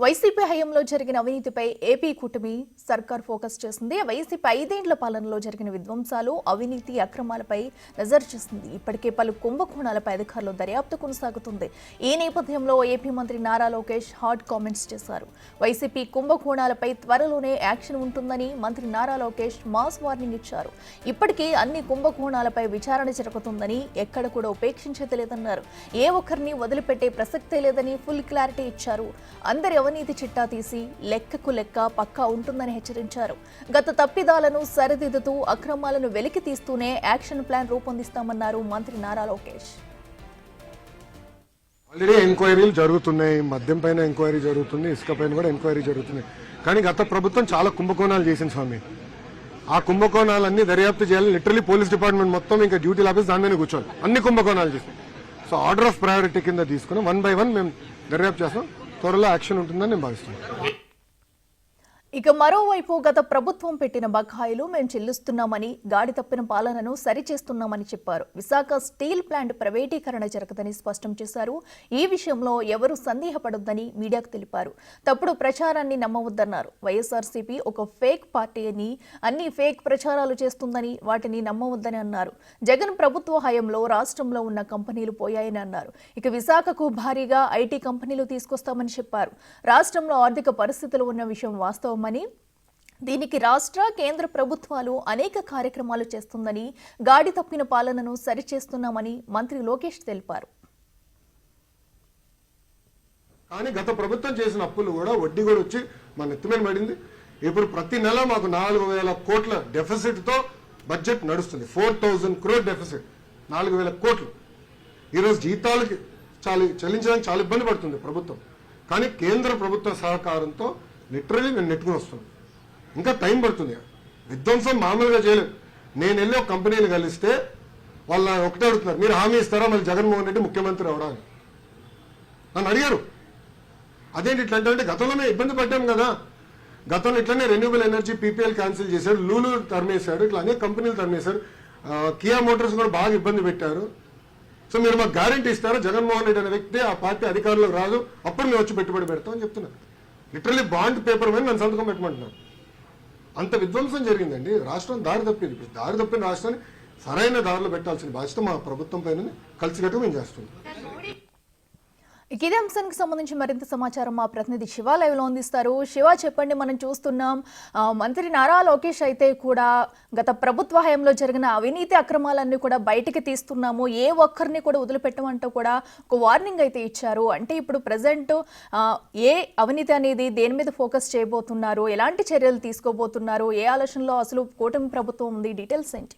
YCP హయాంలో జరిగిన అవినీతిపై ఏపీ కూటమి సర్కార్ ఫోకస్ చేసింది. వైసీపీ 5 ఏళ్ల పాలనలో జరిగిన విధ్వంసాలు, అవినీతి, అక్రమాలపై నజర్ చేసింది. ఇప్పటికే పలు కుంభకోణాలపై అధికారులు దర్యాప్తు కొనసాగుతుంది. ఈ నేపథ్యంలో ఏపీ మంత్రి నారా లోకేష్ హాట్ కామెంట్స్ చేశారు. వైసీపీ కుంభకోణాలపై త్వరలోనే యాక్షన్ ఉంటుందని మంత్రి నారా లోకేష్ మాస్ వార్నింగ్ ఇచ్చారు. ఇప్పటికే అన్ని కుంభకోణాలపై విచారణ జరుగుతుందని, ఎక్కడ కూడా ఉపేక్షించేది లేదన్నారు. ఏ ఒక్కరిని వదిలిపెట్టే ప్రసక్తే లేదని ఫుల్ క్లారిటీ ఇచ్చారు. అందరి అవినీతి చిట్టా తీసి లెక్కకు లెక్క పక్కా ఉంటుందని హెచ్చరించారు. గత తప్పిదాలను సరిదిద్దుతూ అక్రమాలను వెలికి తీస్తూనే యాక్షన్ ప్లాన్ రూపొందిస్తామన్నారు మంత్రి నారా లోకేష్. ఆల్రెడీ ఎంక్వైరీలు జరుగుతున్నాయి, మద్యం పైన ఎంక్వైరీ జరుగుతుంది, ఇసుక పైన కూడా ఎంక్వైరీ జరుగుతుంది. కానీ గత ప్రభుత్వం చాలా కుంభకోణాలు చేసింది స్వామి. ఆ కుంభకోణాలన్నీ దర్యాప్తు చేయాలి. లిటరలీ పోలీస్ డిపార్ట్మెంట్ మొత్తం ఇంకా డ్యూటీ ఆఫీస్ దాని మీద కూర్చోవాలి. అన్ని కుంభకోణాలు చేసి సో ఆర్డర్ ఆఫ్ ప్రయారిటీ కింద తీసుకుని 1 by 1 మేము దర్యాప్తు చేస్తాం. త్వరలో యాక్షన్ ఉంటుందని నేను భావిస్తున్నాను. ఇక మరోవైపు గత ప్రభుత్వం పెట్టిన బకాయిలు మేము చెల్లిస్తున్నామని, గాడి తప్పిన పాలనను సరిచేస్తున్నామని చెప్పారు. విశాఖ స్టీల్ ప్లాంట్ ప్రైవేటీకరణ జరగదని స్పష్టం చేశారు. ఈ విషయంలో ఎవరూ సందేహపడొద్దని మీడియాకు తెలిపారు. తప్పుడు ప్రచారాన్ని నమ్మవద్దన్నారు. వైఎస్ఆర్సీపీ ఒక ఫేక్ పార్టీ అని, అన్ని ఫేక్ ప్రచారాలు చేస్తుందని, వాటిని నమ్మవద్దని అన్నారు. జగన్ ప్రభుత్వ హయాంలో రాష్ట్రంలో ఉన్న కంపెనీలు పోయాయని అన్నారు. ఇక విశాఖకు భారీగా ఐటీ కంపెనీలు తీసుకొస్తామని చెప్పారు. రాష్ట్రంలో ఆర్థిక పరిస్థితులు ఉన్న విషయం వాస్తవం. దీనికి రాష్ట్ర, కేంద్ర ప్రభుత్వాలు అనేక కార్యక్రమాలు చేస్తుందని, గాడి తప్పిన పాలనను సరిచేస్తున్నామని మంత్రి లోకేష్ తెలిపారు. కానీ గత ప్రభుత్వం చేసిన అప్పులు కూడా వడ్డీ కూడా వచ్చి మన నెత్తిమీద పడింది. ఇప్పుడు ప్రతి నెల మాకు 4,000 కోట్ల డెఫిసిట్ తో బడ్జెట్ నడుస్తుంది. 4,000 crore డెఫిసిట్, 4,000 కోట్లు. ఈరోజు జీతాలకి చెల్లించడానికి చాలా ఇబ్బంది పడుతుంది ప్రభుత్వం. కానీ కేంద్ర ప్రభుత్వ సహకారంతో లిటరలీ నేను నెట్టుకుని వస్తున్నాను. ఇంకా టైం పడుతుంది. విధ్వంసం మామూలుగా చేయలేదు. నేను వెళ్ళి ఒక కంపెనీని కలిస్తే వాళ్ళు ఒకటే అడుగుతున్నారు, మీరు హామీ ఇస్తారా మళ్ళీ జగన్మోహన్ రెడ్డి ముఖ్యమంత్రి అవడానికి? నన్ను అడిగారు. అదేంటి ఇట్లా అంటే గతంలో మేము ఇబ్బంది పడ్డాం కదా. గతంలో ఇట్లనే రెన్యూబుల్ ఎనర్జీ పీపీఎల్ క్యాన్సిల్ చేశారు, లూలు తరిమేశాడు, ఇట్లా అనేక కంపెనీలు తరిమేశారు. కియా మోటార్స్ కూడా బాగా ఇబ్బంది పెట్టారు. సో మీరు మాకు గ్యారంటీ ఇస్తారా జగన్మోహన్ రెడ్డి అనే వ్యక్తి ఆ పార్టీ అధికారంలోకి రాదు, అప్పుడు మేము వచ్చి పెట్టుబడి పెడతామని చెప్తున్నారు. లిటరలీ బాండ్ పేపర్ మీద నన్ను సంతకం పెట్టమంటున్నారు. అంత విధ్వంసం జరిగిందండి. రాష్ట్రం దారి తప్పింది. ఇప్పుడు దారి తప్పిన రాష్ట్రాన్ని సరైన దారిలో పెట్టాల్సిన బాధ్యత మా ప్రభుత్వం పైన కలిసికట్టుగా మేము చేస్తున్నాం. ఇదే అంశానికి సంబంధించి మరింత సమాచారం మా ప్రతినిధి శివ లైవ్ లో అందిస్తారు. శివ, చెప్పండి. మనం చూస్తున్నాం మంత్రి నారా లోకేష్ అయితే కూడా గత ప్రభుత్వ హయాంలో జరిగిన అవినీతి అక్రమాలన్నీ కూడా బయటికి తీస్తున్నాము, ఏ ఒక్కరిని కూడా వదిలిపెట్టమంటూ కూడా ఒక వార్నింగ్ అయితే ఇచ్చారు. అంటే ఇప్పుడు ప్రజెంట్ ఏ అవినీతి అనేది దేని మీద ఫోకస్ చేయబోతున్నారు, ఎలాంటి చర్యలు తీసుకోబోతున్నారు, ఏ ఆలోచనలో అసలు కూటమి ప్రభుత్వం ఉంది, డీటెయిల్స్ ఏంటి?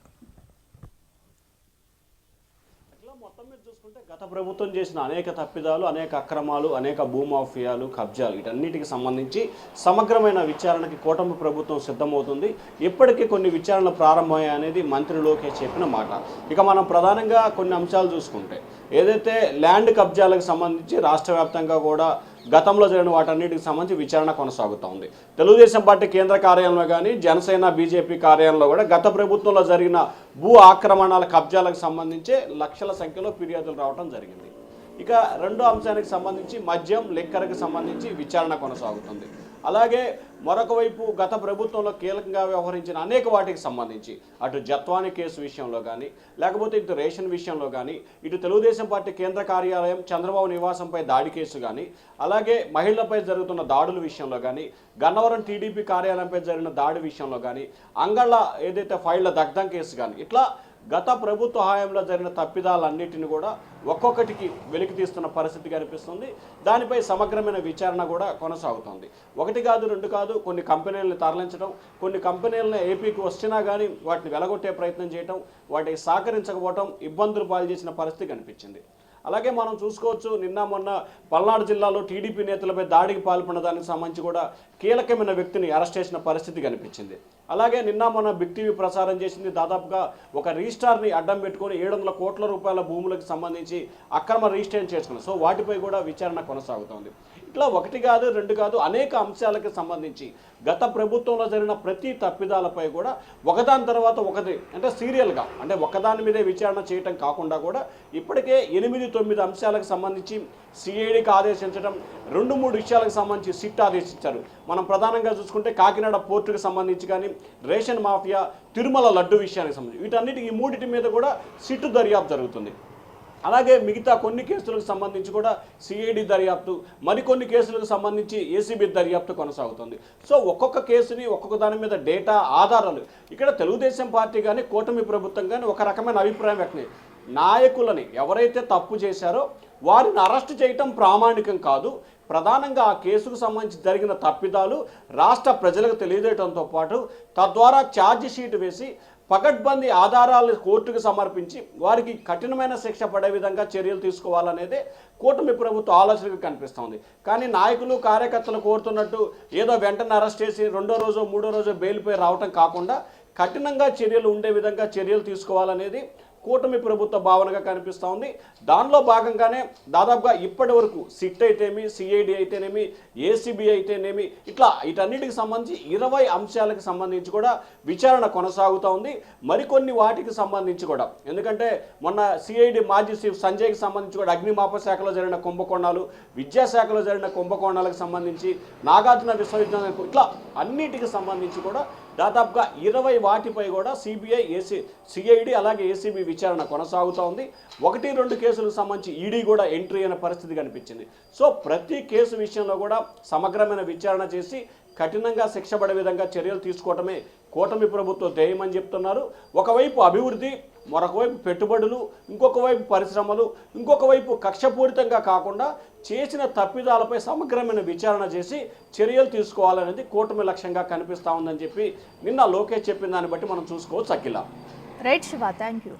గత ప్రభుత్వం చేసిన అనేక తప్పిదాలు, అనేక అక్రమాలు, అనేక భూమాఫియాలు, కబ్జాలు, వీటన్నిటికి సంబంధించి సమగ్రమైన విచారణకి కూటమి ప్రభుత్వం సిద్ధమవుతుంది. ఇప్పటికీ కొన్ని విచారణలు ప్రారంభమయ్యాయి అనేది మంత్రి లోకేష్ చెప్పిన మాట. ఇక మనం ప్రధానంగా కొన్ని అంశాలు చూసుకుంటే, ఏదైతే ల్యాండ్ కబ్జాలకు సంబంధించి రాష్ట్ర వ్యాప్తంగా కూడా గతంలో జరిగిన వాటన్నిటికి సంబంధించి విచారణ కొనసాగుతూ ఉంది. తెలుగుదేశం పార్టీ కేంద్ర కార్యాలయంలో కానీ, జనసేన బీజేపీ కార్యాలయంలో కూడా గత ప్రభుత్వంలో జరిగిన భూ ఆక్రమణాల కబ్జాలకు సంబంధించి లక్షల సంఖ్యలో ఫిర్యాదులు రావడం జరిగింది. ఇక రెండో అంశానికి సంబంధించి మద్యం, లిక్కర్కి సంబంధించి విచారణ కొనసాగుతుంది. అలాగే మరొక వైపు గత ప్రభుత్వంలో కీలకంగా వ్యవహరించిన అనేక వాటికి సంబంధించి అటు జత్వాని కేసు విషయంలో కానీ, లేకపోతే ఇటు రేషన్ విషయంలో కానీ, ఇటు తెలుగుదేశం పార్టీ కేంద్ర కార్యాలయం చంద్రబాబు నివాసంపై దాడి కేసు కానీ, అలాగే మహిళలపై జరుగుతున్న దాడుల విషయంలో కానీ, గన్నవరం టీడీపీ కార్యాలయంపై జరిగిన దాడి విషయంలో కానీ, అంగళ్ళ ఏదైతే ఫైళ్ల దగ్ధం కేసు కానీ, ఇట్లా గత ప్రభుత్వ హయాంలో జరిగిన తప్పిదాలన్నిటిని కూడా ఒక్కొక్కటికి వెలికి తీస్తున్న పరిస్థితి కనిపిస్తుంది. దానిపై సమగ్రమైన విచారణ కూడా కొనసాగుతుంది. 1 కాదు 2 కాదు, కొన్ని కంపెనీలను తరలించడం, కొన్ని కంపెనీలను ఏపీకి వచ్చినా కానీ వాటిని వెలగొట్టే ప్రయత్నం చేయడం, వాటికి సహకరించకపోవడం, ఇబ్బందులు పాలు చేసిన పరిస్థితి కనిపించింది. అలాగే మనం చూసుకోవచ్చు, నిన్న మొన్న పల్నాడు జిల్లాలో టీడీపీ నేతలపై దాడికి పాల్పడిన దానికి సంబంధించి కూడా కీలకమైన వ్యక్తిని అరెస్ట్ చేసిన పరిస్థితి కనిపించింది. అలాగే నిన్న మొన్న బిగ్ టీవీ ప్రసారం చేసింది దాదాపుగా ఒక రిజిస్టార్ని అడ్డం పెట్టుకొని 700 కోట్ల రూపాయల భూములకు సంబంధించి అక్రమ రిజిస్ట్రేషన్ చేసుకున్నారు. సో వాటిపై కూడా విచారణ కొనసాగుతోంది. ఇట్లా ఒకటి కాదు రెండు కాదు అనేక అంశాలకు సంబంధించి గత ప్రభుత్వంలో జరిగిన ప్రతి తప్పిదాలపై కూడా ఒకదాని తర్వాత ఒకటి అంటే సీరియల్గా అంటే ఒకదాని మీదే విచారణ చేయటం కాకుండా కూడా ఇప్పటికే 8-9 అంశాలకు సంబంధించి సిఐడికి ఆదేశించడం 2-3 విషయాలకు సంబంధించి సిట్ ఆదేశించారు. మనం ప్రధానంగా చూసుకుంటే కాకినాడ పోర్టుకు సంబంధించి కానీ రేషన్ మాఫియా తిరుమల లడ్డు విషయానికి సంబంధించి వీటన్నిటి ఈ మూడింటి మీద కూడా సిట్టు దర్యాప్తు జరుగుతుంది. అలాగే మిగతా కొన్ని కేసులకు సంబంధించి కూడా సిఐడి దర్యాప్తు, మరికొన్ని కేసులకు సంబంధించి ఏసీబీ దర్యాప్తు కొనసాగుతుంది. సో ఒక్కొక్క కేసుని ఒక్కొక్క దాని మీద డేటా ఆధారాలు ఇక్కడ తెలుగుదేశం పార్టీ కానీ కూటమి ప్రభుత్వం కానీ ఒక రకమైన అభిప్రాయం వ్యక్తం నాయకులని ఎవరైతే తప్పు చేశారో వారిని అరెస్ట్ చేయటం ప్రామాణికం కాదు, ప్రధానంగా ఆ కేసుకు సంబంధించి జరిగిన తప్పిదాలు రాష్ట్ర ప్రజలకు తెలియజేయడంతో పాటు తద్వారా ఛార్జ్ షీట్ వేసి పకడ్బందీ ఆధారాలు కోర్టుకు సమర్పించి వారికి కఠినమైన శిక్ష పడే విధంగా చర్యలు తీసుకోవాలనేదే కూటమి ప్రభుత్వ ఆలోచనగా కనిపిస్తోంది. కానీ నాయకులు కార్యకర్తలు కోరుతున్నట్టు ఏదో వెంటనే అరెస్ట్ చేసి 2వ రోజు 3వ రోజు బెయిల్పై రావటం కాకుండా కఠినంగా చర్యలు ఉండే విధంగా చర్యలు తీసుకోవాలనేది కూటమి ప్రభుత్వ భావనగా కనిపిస్తూ ఉంది. దానిలో భాగంగానే దాదాపుగా ఇప్పటి వరకు సిట్ అయితేమి, సిఐడి అయితేనేమి, ఏసీబీ అయితేనేమి ఇట్లా వీటన్నిటికి సంబంధించి 20 అంశాలకు సంబంధించి కూడా విచారణ కొనసాగుతూ ఉంది. మరికొన్ని వాటికి సంబంధించి కూడా ఎందుకంటే మొన్న సిఐడి మాజీ చీఫ్ సంజయ్కి సంబంధించి కూడా అగ్నిమాపక శాఖలో జరిగిన కుంభకోణాలు, విద్యాశాఖలో జరిగిన కుంభకోణాలకు సంబంధించి, నాగార్జున విశ్వవిద్యాలయం ఇట్లా అన్నిటికి సంబంధించి కూడా దాదాపుగా 20 వాటిపై కూడా సిబిఐ, సిఐడి అలాగే ఏసీబీ విచారణ కొనసాగుతూ ఉంది. 1-2 కేసులకు సంబంధించి ఈడీ కూడా ఎంట్రీ అయిన పరిస్థితి కనిపించింది. సో ప్రతి కేసు విషయంలో కూడా సమగ్రమైన విచారణ చేసి కఠినంగా శిక్ష పడే విధంగా చర్యలు తీసుకోవటమే కూటమి ప్రభుత్వ ధ్యేయం అని చెప్తున్నారు. ఒకవైపు అభివృద్ధి, మరొక వైపు పెట్టుబడులు, ఇంకొక వైపు పరిశ్రమలు, ఇంకొక వైపు కక్షపూరితంగా కాకుండా చేసిన తప్పిదాలపై సమగ్రమైన విచారణ చేసి చర్యలు తీసుకోవాలనేది కూటమి లక్ష్యంగా కనిపిస్తూ ఉందని చెప్పి నిన్న లోకేష్ చెప్పిన దాన్ని బట్టి మనం చూసుకోవచ్చు. Akhila. Right Shiva, thank you.